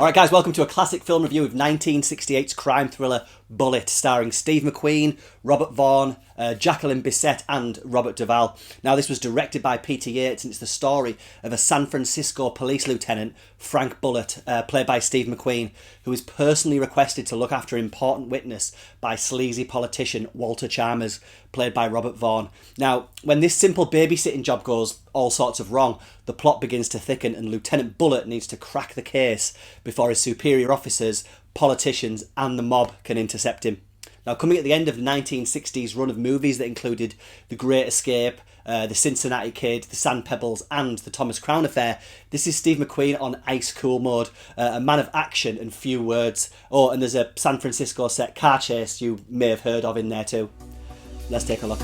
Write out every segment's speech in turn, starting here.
Alright guys, welcome to a classic film review of 1968's crime thriller Bullitt, starring Steve McQueen, Robert Vaughn, Jacqueline, Bisset and Robert Duvall. Now this was directed by Peter Yates and it's the story of a San Francisco police lieutenant, Frank Bullitt, played by Steve McQueen, who is personally requested to look after an important witness by sleazy politician Walter Chalmers, played by Robert Vaughn. Now, when this simple babysitting job goes all sorts of wrong, the plot begins to thicken and Lieutenant Bullitt needs to crack the case before his superior officers, politicians and the mob can intercept him. Now, coming at the end of the 1960s run of movies that included The Great Escape, The Cincinnati Kid, The Sand Pebbles and The Thomas Crown Affair, this is Steve McQueen on ice cool mode, a man of action and few words. Oh, and there's a San Francisco set car chase you may have heard of in there too. Let's take a look.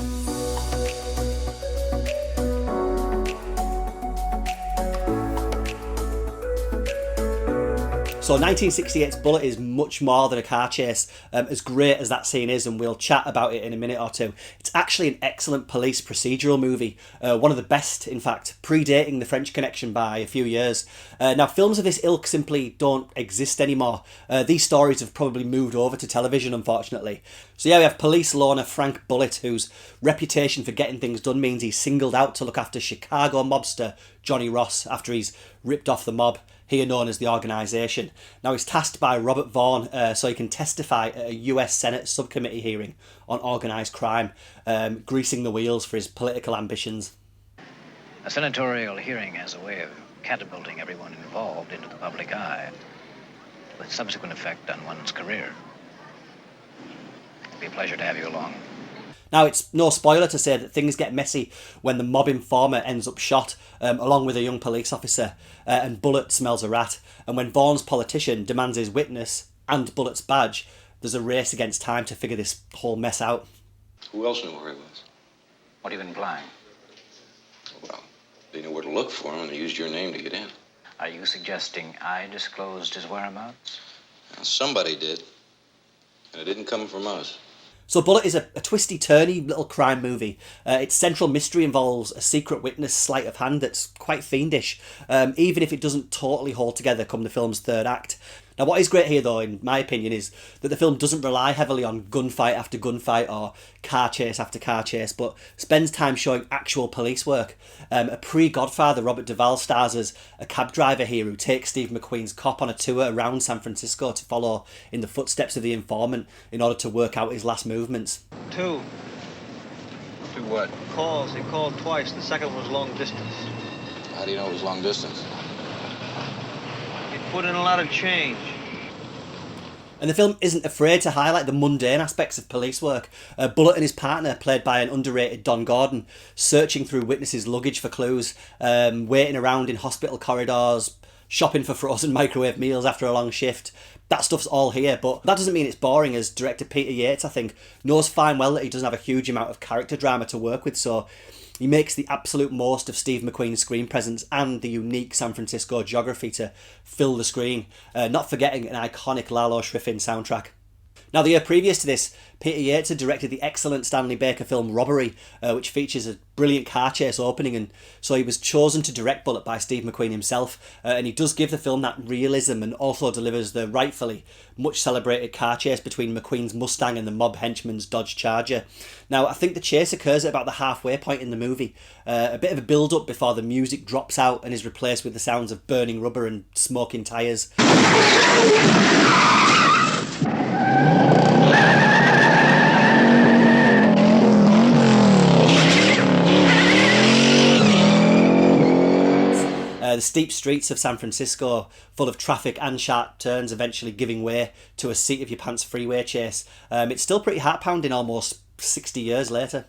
So 1968's Bullitt is much more than a car chase, as great as that scene is, and we'll chat about it in a minute or two. It's actually an excellent police procedural movie, one of the best, in fact, predating The French Connection by a few years. Now, films of this ilk simply don't exist anymore. These stories have probably moved over to television, unfortunately. So yeah, we have police loner Frank Bullitt, whose reputation for getting things done means he's singled out to look after Chicago mobster Johnny Ross after he's ripped off the mob, here known as the organisation. Now he's tasked by Robert Vaughn so he can testify at a US Senate subcommittee hearing on organised crime, greasing the wheels for his political ambitions. A senatorial hearing has a way of catapulting everyone involved into the public eye, with subsequent effect on one's career. It'd be a pleasure to have you along. Now, it's no spoiler to say that things get messy when the mob informer ends up shot, along with a young police officer, and Bullitt smells a rat. And when Vaughn's politician demands his witness and Bullitt's badge, there's a race against time to figure this whole mess out. Who else knew where he was? What are you implying? Well, they knew where to look for him and they used your name to get in. Are you suggesting I disclosed his whereabouts? Now, somebody did, and it didn't come from us. So Bullitt is a twisty-turny little crime movie. Its central mystery involves a secret witness sleight of hand that's quite fiendish, even if it doesn't totally hold together come the film's third act. Now what is great here though, in my opinion, is that the film doesn't rely heavily on gunfight after gunfight or car chase after car chase, but spends time showing actual police work. A pre-Godfather Robert Duvall stars as a cab driver here who takes Steve McQueen's cop on a tour around San Francisco to follow in the footsteps of the informant in order to work out his last movements. Two what? calls. He called twice. The second was long distance. How do you know it was long distance? He put in a lot of change. And the film isn't afraid to highlight the mundane aspects of police work. Bullitt and his partner, played by an underrated Don Gordon, searching through witnesses' luggage for clues, waiting around in hospital corridors, shopping for frozen microwave meals after a long shift. That stuff's all here, but that doesn't mean it's boring, as director Peter Yates, I think, knows fine well that he doesn't have a huge amount of character drama to work with, so he makes the absolute most of Steve McQueen's screen presence and the unique San Francisco geography to fill the screen, not forgetting an iconic Lalo Schifrin soundtrack. Now, the year previous to this, Peter Yates had directed the excellent Stanley Baker film Robbery, which features a brilliant car chase opening, and so he was chosen to direct Bullitt by Steve McQueen himself, and he does give the film that realism and also delivers the rightfully much celebrated car chase between McQueen's Mustang and the mob henchman's Dodge Charger. Now, I think the chase occurs at about the halfway point in the movie, a bit of a build-up before the music drops out and is replaced with the sounds of burning rubber and smoking tyres. The steep streets of San Francisco, full of traffic and sharp turns, eventually giving way to a seat-of-your-pants freeway chase. It's still pretty heart-pounding almost 60 years later.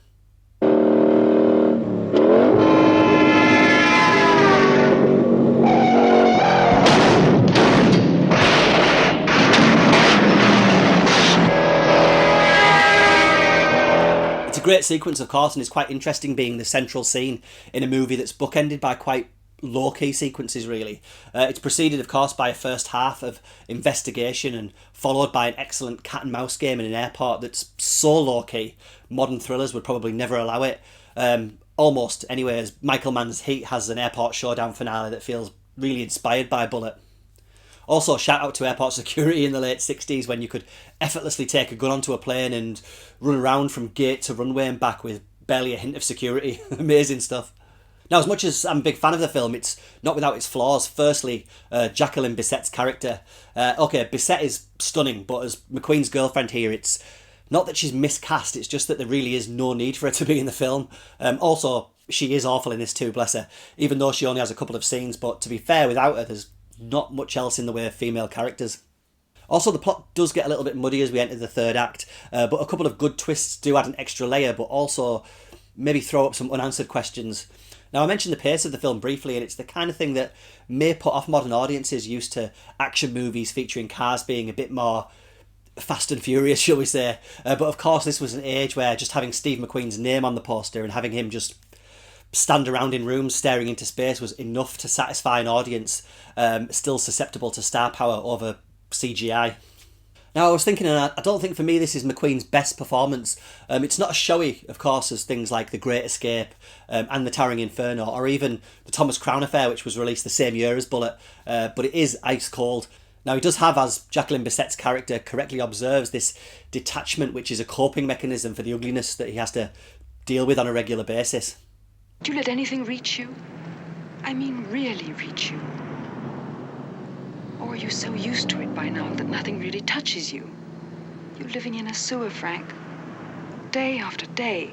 It's a great sequence, of course, and it's quite interesting being the central scene in a movie that's bookended by quite low-key sequences, really. It's preceded, of course, by a first half of investigation and followed by an excellent cat-and-mouse game in an airport that's so low-key, modern thrillers would probably never allow it. Almost, anyways. Michael Mann's Heat has an airport showdown finale that feels really inspired by Bullitt. Also, shout out to airport security in the late 60s when you could effortlessly take a gun onto a plane and run around from gate to runway and back with barely a hint of security. Amazing stuff. Now, as much as I'm a big fan of the film, it's not without its flaws. Firstly, Jacqueline Bisset's character. Bisset is stunning, but as McQueen's girlfriend here, it's not that she's miscast, it's just that there really is no need for her to be in the film. Also, she is awful in this too, bless her, even though she only has a couple of scenes, but to be fair, without her, there's not much else in the way of female characters. Also, the plot does get a little bit muddy as we enter the third act, but a couple of good twists do add an extra layer, but also maybe throw up some unanswered questions. Now, I mentioned the pace of the film briefly, and it's the kind of thing that may put off modern audiences used to action movies featuring cars being a bit more fast and furious, shall we say. But of course, this was an age where just having Steve McQueen's name on the poster and having him just stand around in rooms staring into space was enough to satisfy an audience still susceptible to star power over CGI. Now, I was thinking, and I don't think for me this is McQueen's best performance. It's not as showy, of course, as things like The Great Escape and The Towering Inferno, or even The Thomas Crown Affair, which was released the same year as Bullitt, but it is ice cold. Now, he does have, as Jacqueline Bisset's character correctly observes, this detachment which is a coping mechanism for the ugliness that he has to deal with on a regular basis. Do you let anything reach you? I mean, really reach you? Or are you so used to it by now that nothing really touches you? You're living in a sewer, Frank. Day after day.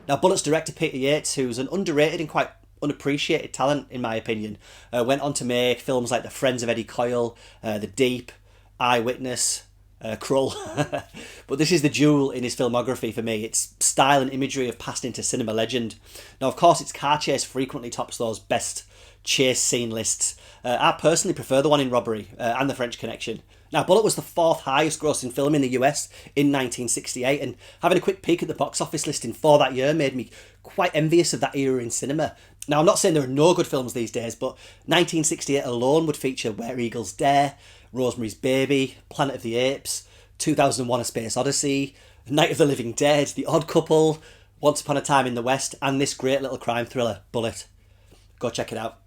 Now, Bullitt's director, Peter Yates, who's an underrated and quite unappreciated talent, in my opinion, went on to make films like The Friends of Eddie Coyle, The Deep, Eyewitness, Krull. But this is the jewel in his filmography for me. Its style and imagery have passed into cinema legend. Now, of course, its car chase frequently tops those best chase scene lists. I personally prefer the one in Robbery and The French Connection. Now, Bullitt was the fourth highest grossing film in the US in 1968, and having a quick peek at the box office listing for that year made me quite envious of that era in cinema. Now, I'm not saying there are no good films these days, but 1968 alone would feature Where Eagles Dare, Rosemary's Baby, Planet of the Apes, 2001: A Space Odyssey, Night of the Living Dead, The Odd Couple, Once Upon a Time in the West, and this great little crime thriller, Bullitt. Go check it out.